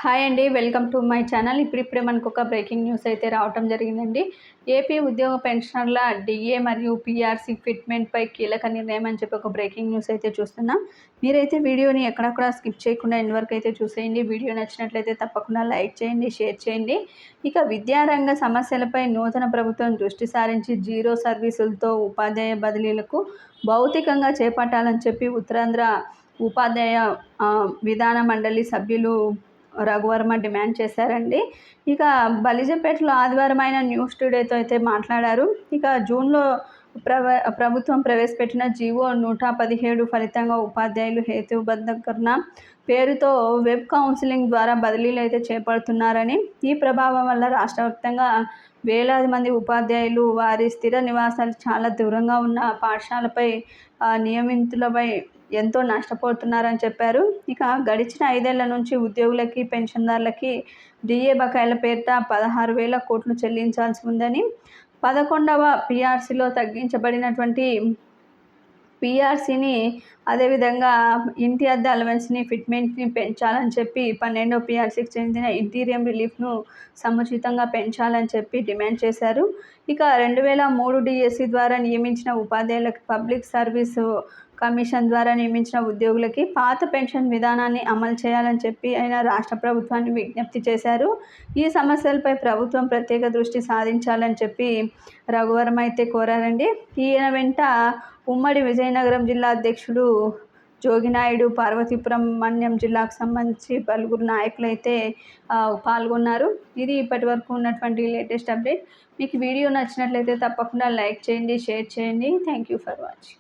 Hi అండి, welcome to my channel. ఇప్పుడిప్పుడే మనకు ఒక బ్రేకింగ్ న్యూస్ అయితే రావటం జరిగిందండి. ఏపీ ఉద్యోగ పెన్షనర్ల డిఏ మరియు పీఆర్సీ ఫిట్మెంట్పై కీలక నిర్ణయం అని చెప్పి ఒక బ్రేకింగ్ న్యూస్ అయితే చూస్తున్నాం. మీరైతే వీడియోని ఎక్కడక్కడ స్కిప్ చేయకుండా ఎండ్ వరకు అయితే చూసేయండి. వీడియో నచ్చినట్లయితే తప్పకుండా లైక్ చేయండి, షేర్ చేయండి. ఇక విద్యారంగ సమస్యలపై నూతన ప్రభుత్వం దృష్టి సారించి జీరో సర్వీసులతో ఉపాధ్యాయ బదిలీలకు భౌతికంగా చేపట్టాలని చెప్పి ఉత్తరాంధ్ర ఉపాధ్యాయ విధాన మండలి సభ్యులు రఘువర్మ డిమాండ్ చేశారండి. ఇక బలిజపేటలో ఆదివారం ఆయన న్యూస్ టుడేతో అయితే మాట్లాడారు. ఇక జూన్లో ప్రభుత్వం ప్రవేశపెట్టిన జీవో 117 ఫలితంగా ఉపాధ్యాయులు హేతుబద్ధకరణ పేరుతో వెబ్ కౌన్సిలింగ్ ద్వారా బదిలీలు అయితే చేపడుతున్నారని, ఈ ప్రభావం వల్ల రాష్ట్ర వ్యాప్తంగా వేలాది మంది ఉపాధ్యాయులు వారి స్థిర నివాసాలు చాలా దూరంగా ఉన్న పాఠశాలపై నియమితులపై ఎంతో నష్టపోతున్నారని చెప్పారు. ఇక గడిచిన 5 ఏళ్ల నుంచి ఉద్యోగులకి, పెన్షన్దారులకి డిఏ బకాయిల పేరిట 16,000 కోట్లు చెల్లించాల్సి ఉందని, 11వ పీఆర్సీలో తగ్గించబడినటువంటి పీఆర్సీని, అదేవిధంగా ఇంటి అద్దె అలవెన్స్ని, ఫిట్మెంట్ని పెంచాలని చెప్పి 12వ పీఆర్సీకి చెందిన ఇంటీరియం రిలీఫ్ను సముచితంగా పెంచాలని చెప్పి డిమాండ్ చేశారు. ఇక 2003 డిఎస్సి ద్వారా నియమించిన ఉపాధ్యాయులకు, పబ్లిక్ సర్వీసు కమిషన్ ద్వారా నియమించిన ఉద్యోగులకి పాత పెన్షన్ విధానాన్ని అమలు చేయాలని చెప్పి ఆయన రాష్ట్ర ప్రభుత్వాన్ని విజ్ఞప్తి చేశారు. ఈ సమస్యలపై ప్రభుత్వం ప్రత్యేక దృష్టి సాధించాలని చెప్పి రఘువర్మ అయితే కోరారండి. ఈయన వెంట ఉమ్మడి విజయనగరం జిల్లా అధ్యక్షుడు జోగినాయుడు, పార్వతీపురం మన్యం జిల్లాకు సంబంధించి పలువురు నాయకులు అయితే పాల్గొన్నారు. ఇది ఇప్పటి వరకు ఉన్నటువంటి లేటెస్ట్ అప్డేట్. మీకు వీడియో నచ్చినట్లయితే తప్పకుండా లైక్ చేయండి, షేర్ చేయండి. Thank you for watching.